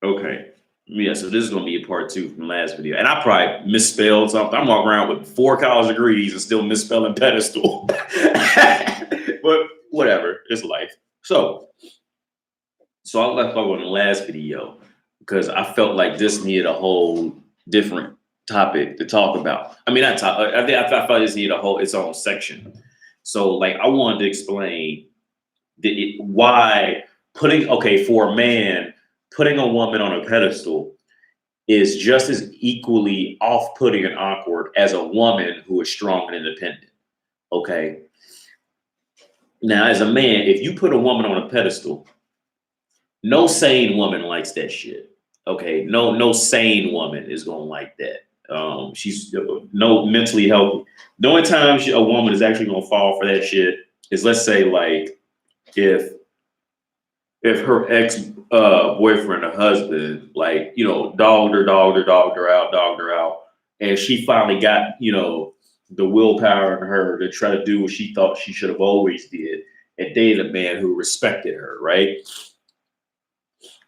Okay. Yeah, so this is gonna be a part two from the last video. And I probably misspelled something. I'm walking around with 4 college degrees and still misspelling pedestal. But whatever, it's life. So I left off on the last video because I felt like this needed a whole different topic to talk about. I mean, not top. I felt this needed a whole its own section. So like I wanted to explain why for a man putting a woman on a pedestal is just as equally off-putting and awkward as a woman who is strong and independent. Okay. Now, as a man, if you put a woman on a pedestal, no sane woman likes that shit. Okay, no sane woman is gonna like that. She's no mentally healthy. The only time a woman is actually gonna fall for that shit is, let's say, like if her ex boyfriend or husband, like, dogged her out, and she finally got the willpower in her to try to do what she thought she should have always did and dated a man who respected her, right?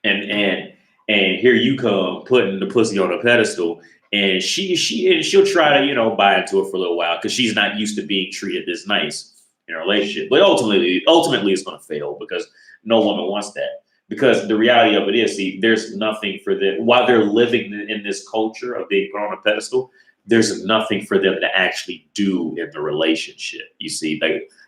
And here you come putting the pussy on a pedestal, and she'll try to buy into it for a little while because she's not used to being treated this nice in a relationship. But ultimately it's going to fail because no woman wants that. Because the reality of it is, see, there's nothing for them while they're living in this culture of being put on a pedestal. There's nothing for them to actually do in the relationship. You see,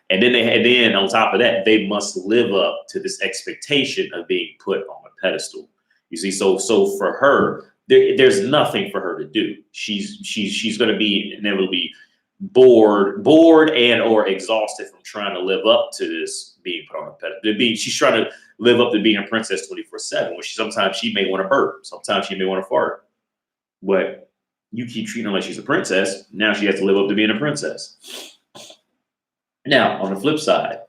and then on top of that, they must live up to this expectation of being put on a pedestal. You see, so for her, there's nothing for her to do. She's going to be inevitably bored and or exhausted from trying to live up to this being put on a pedestal. She's trying to live up to being a princess 24/7. Which sometimes she may want to burp, sometimes she may want to fart, but you keep treating her like she's a princess. Now she has to live up to being a princess. Now, on the flip side,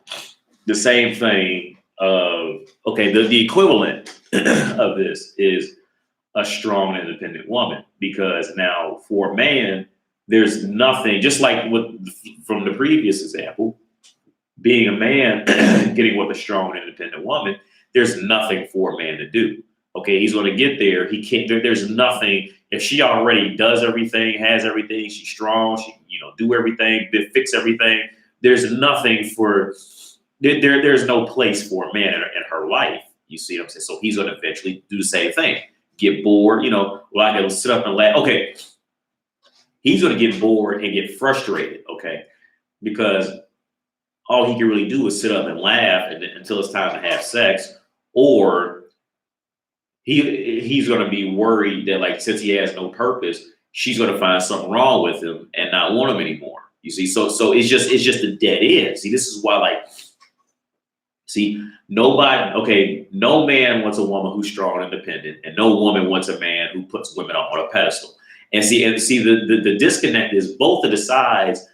the same thing the equivalent of this is a strong, independent woman. Because now for a man, there's nothing, just like from the previous example, being a man, getting with a strong, independent woman, there's nothing for a man to do. Okay, he's going to get there. He can't. There's nothing. If she already does everything, has everything, she's strong. She do everything, fix everything. There's nothing for. There's no place for a man in her life. You see what I'm saying? So he's going to eventually do the same thing. Get bored. Like he'll sit up and laugh. Okay, he's going to get bored and get frustrated. Okay, because all he can really do is sit up and laugh until it's time to have sex, or he's going to be worried that, like, since he has no purpose, she's going to find something wrong with him and not want him anymore. You see, so it's just a dead end. See, this is why, no man wants a woman who's strong and independent, and no woman wants a man who puts women up on a pedestal. And see, the disconnect is both of the sides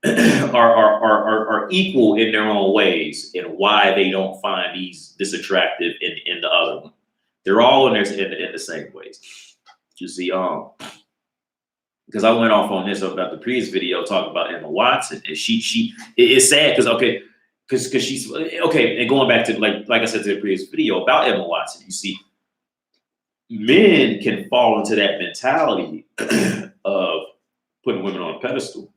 are equal in their own ways and why they don't find this attractive in the other one. They're all in the same ways. You see, because I went off on this about the previous video talking about Emma Watson, and it's sad because she's okay. And going back to like I said to the previous video about Emma Watson, you see, men can fall into that mentality of putting women on a pedestal.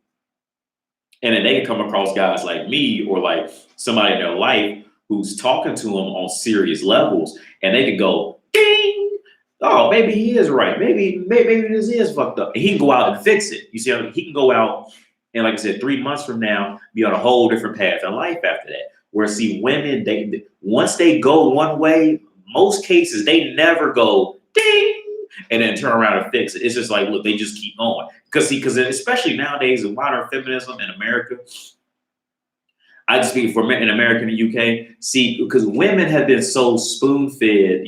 And then they can come across guys like me or like somebody in their life who's talking to them on serious levels, and they can go, ding! Oh, maybe he is right. Maybe this is fucked up. And he can go out and fix it. You see, he can go out and, like I said, 3 months from now, be on a whole different path in life after that. Where, see, women, once they go one way, most cases they never go ding and then turn around and fix it. It's just like, look, they just keep going. Because especially nowadays in modern feminism in America, I just speak for men in America and the UK. See, because women have been so spoon-fed,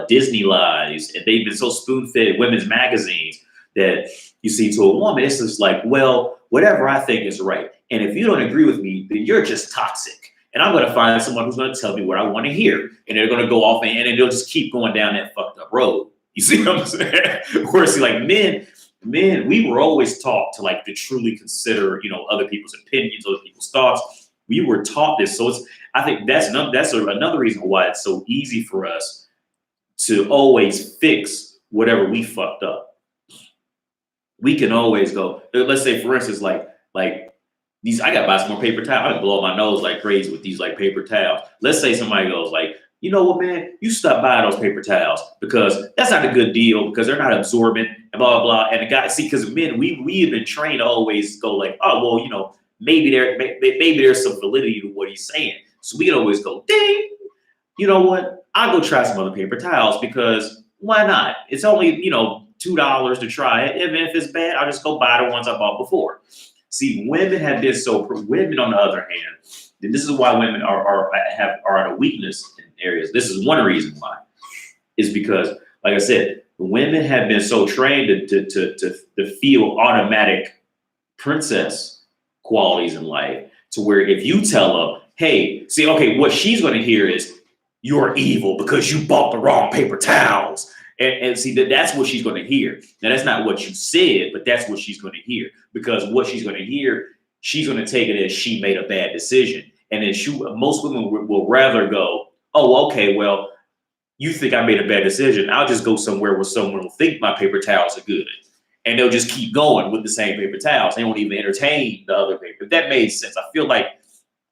Disney lies, and they've been so spoon-fed women's magazines that you see, to a woman, it's just like, well, whatever I think is right. And if you don't agree with me, then you're just toxic. And I'm going to find someone who's going to tell me what I want to hear. And they're going to go off and then they'll just keep going down that fucked up road. You see what I'm saying? Whereas, see, like men, we were always taught to truly consider, other people's opinions, other people's thoughts. We were taught this. So I think that's another reason why it's so easy for us to always fix whatever we fucked up. We can always go. Let's say, for instance, like these. I gotta buy some more paper towels. I can blow my nose like crazy with these like paper towels. Let's say somebody goes like, you know what, man, you stop buying those paper towels because that's not a good deal because they're not absorbent and blah blah blah. And the guy, see, because men, we have been trained to always go like, oh well, you know, maybe there's some validity to what he's saying. So we can always go, ding. You know what? I'll go try some other paper towels because why not? It's only, you know, $2 to try it. Even if it's bad, I'll just go buy the ones I bought before. See, women have been women on the other hand, and this is why women are at a weakness in areas. This is one reason why, is because, like I said, women have been so trained to feel automatic princess qualities in life to where if you tell them, hey, see, okay, what she's going to hear is, you're evil because you bought the wrong paper towels. And see, that's what she's going to hear. Now, that's not what you said, but that's what she's going to hear. Because what she's going to hear, she's going to take it as she made a bad decision. And then most women will rather go, oh, okay, well, you think I made a bad decision. I'll just go somewhere where someone will think my paper towels are good. And they'll just keep going with the same paper towels. They won't even entertain the other paper. That made sense. I feel like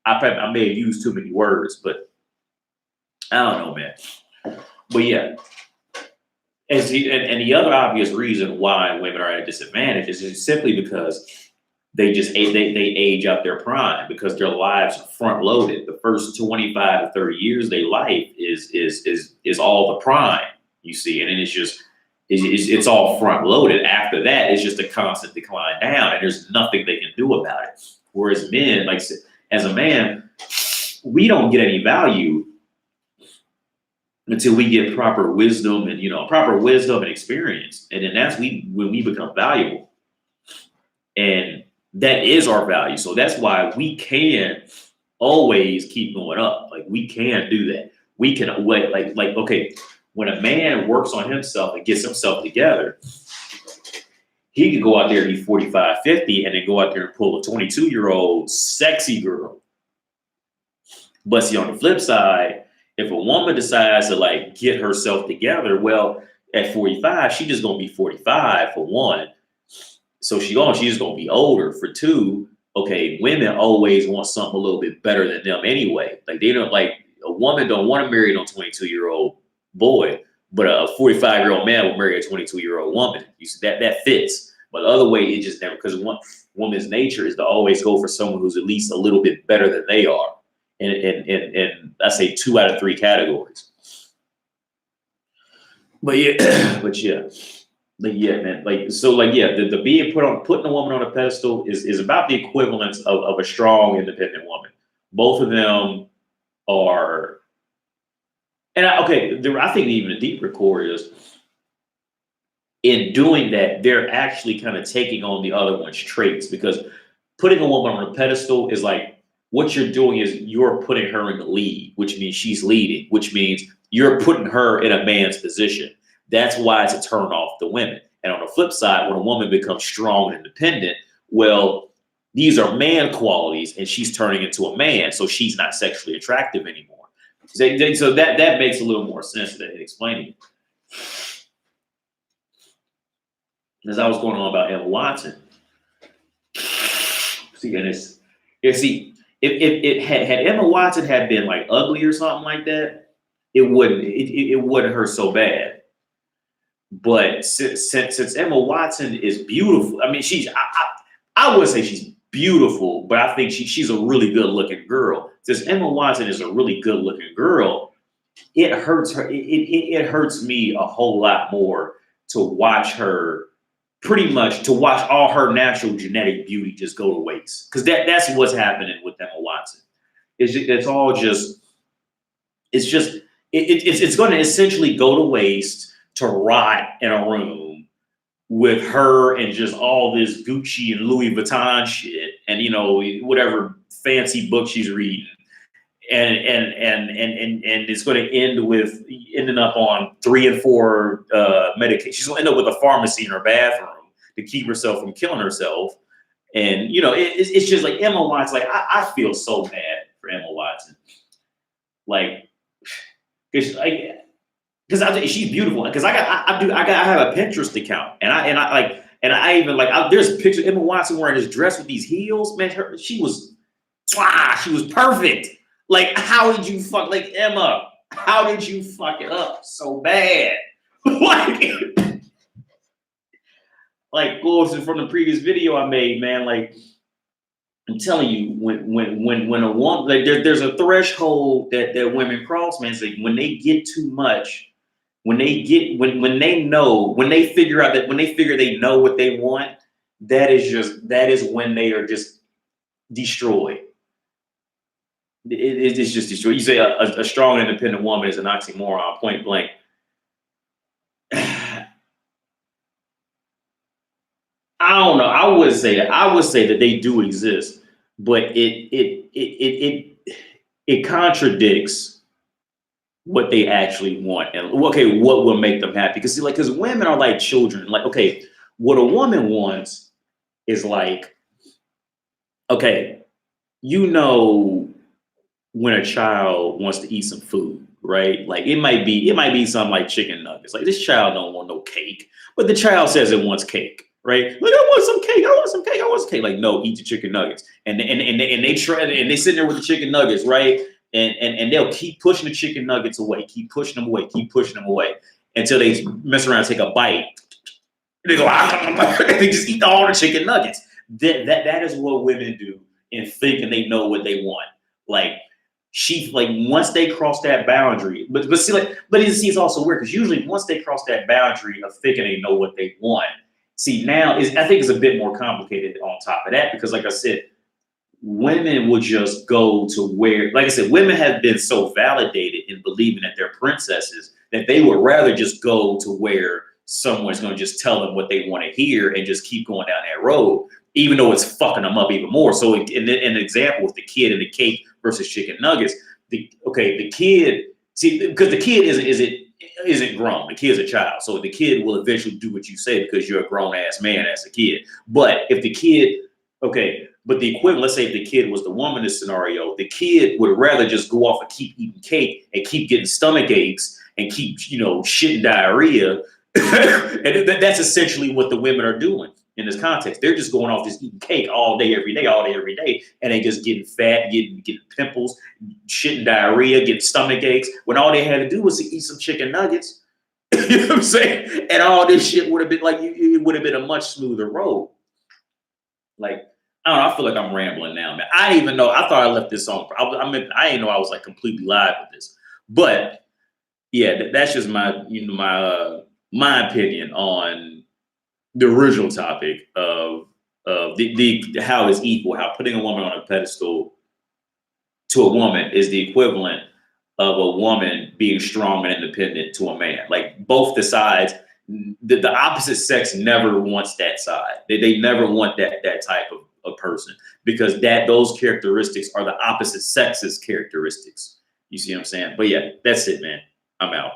I may have used too many words, but I don't know, man. But yeah. And the other obvious reason why women are at a disadvantage is simply because they age out their prime because their lives are front loaded. The first 25 to 30 years of their life is all the prime, you see, and then it's all front loaded. After that, it's just a constant decline down, and there's nothing they can do about it. Whereas men, like as a man, we don't get any value until we get proper wisdom and experience. And then that's when we become valuable. And that is our value. So that's why we can always keep going up. Like we can do that. We can okay, when a man works on himself and gets himself together, he can go out there and be 45, 50 and then go out there and pull a 22-year-old sexy girl. But see, on the flip side, if a woman decides to like get herself together, well, at 45, she's just gonna be 45 for one. So she's just gonna be older for two. Okay, women always want something a little bit better than them anyway. Like they don't like a woman don't want to marry no 22-year-old boy, but a 45-year-old man will marry a 22-year-old woman. You see that fits. But the other way, it just never, because one woman's nature is to always go for someone who's at least a little bit better than they are. And I say 2 out of 3 categories. But yeah, man. The being putting a woman on a pedestal is about the equivalence of a strong, independent woman. Both of them are, and I think even a deeper core is in doing that, they're actually kind of taking on the other one's traits, because putting a woman on a pedestal is like, what you're doing is you're putting her in the lead, which means she's leading, which means you're putting her in a man's position. That's why it's a turn off to women. And on the flip side, when a woman becomes strong and independent, well, these are man qualities and she's turning into a man. So she's not sexually attractive anymore. So that makes a little more sense than explaining it. As I was going on about Emma Watson. If Emma Watson had been like ugly or something like that, it wouldn't hurt so bad. But since Emma Watson is beautiful, I mean, I would say she's beautiful, but I think she's a really good looking girl. Since Emma Watson is a really good looking girl, it hurts her. It hurts me a whole lot more to watch her. Pretty much to watch all her natural genetic beauty just go to waste, because that's what's happening with Emma Watson. It's going to essentially go to waste, to rot in a room with her and just all this Gucci and Louis Vuitton shit, and whatever fancy book she's reading, and it's going to end with ending up on 3 and 4 medications. She's going to end up with a pharmacy in her bathroom to keep herself from killing herself. And it's just like Emma Watson. Like I feel so bad for Emma Watson. Like, because I think she's beautiful. Because I have a Pinterest account, and I even there's a picture of Emma Watson wearing this dress with these heels. Man, she was perfect. Like, how did you fuck like Emma? How did you fuck it up so bad? like from the previous video I made, man. Like, I'm telling you, when a woman, like, there's a threshold that women cross, man. It's like when they get too much, when they figure they know what they want, that is when they are just destroyed. It's just destroyed. You say a strong, independent woman is an oxymoron, point blank. I don't know. I would say that they do exist, but it contradicts what they actually want. And okay, what will make them happy? Because women are like children. Like, okay, what a woman wants is like, okay, when a child wants to eat some food, right? Like, it might be something like chicken nuggets. Like, this child don't want no cake, but the child says it wants cake, right? Like, I want some cake. I want some cake. I want some cake. Like, no, eat the chicken nuggets. And they try, and they sit there with the chicken nuggets, right? And they'll keep pushing the chicken nuggets away, keep pushing them away until they mess around and take a bite. They go, they just eat all the chicken nuggets. That is what women do in thinking they know what they want. Like, once they cross that boundary, but it's also weird because usually once they cross that boundary of thinking they know what they want, see, now I think it's a bit more complicated on top of that, because like I said, women would just go to where, like I said, women have been so validated in believing that they're princesses that they would rather just go to where someone's going to just tell them what they want to hear and just keep going down that road, even though it's fucking them up even more. So in an example with the kid and the cake versus chicken nuggets, the kid, see, because the kid isn't grown. The kid's a child. So the kid will eventually do what you say because you're a grown ass man as a kid. But if the kid, but the equivalent, let's say if the kid was the woman in this scenario, the kid would rather just go off and keep eating cake and keep getting stomach aches and keep, shitting diarrhea. And that's essentially what the women are doing in this context. They're just going off just eating cake all day, every day, and they just getting fat, getting pimples, shitting diarrhea, getting stomach aches, when all they had to do was to eat some chicken nuggets. You know what I'm saying? And all this shit would have been it would have been a much smoother road. Like, I don't know, I feel like I'm rambling now, man. I didn't even know. I thought I left this on. I didn't know I was like completely live with this. But yeah, that's just my my opinion on the original topic of the how is equal, how putting a woman on a pedestal to a woman is the equivalent of a woman being strong and independent to a man. Like, both the sides, the opposite sex never wants that side. They never want that type of person, because those characteristics are the opposite sex's characteristics. You see what I'm saying? But yeah, that's it, man. I'm out.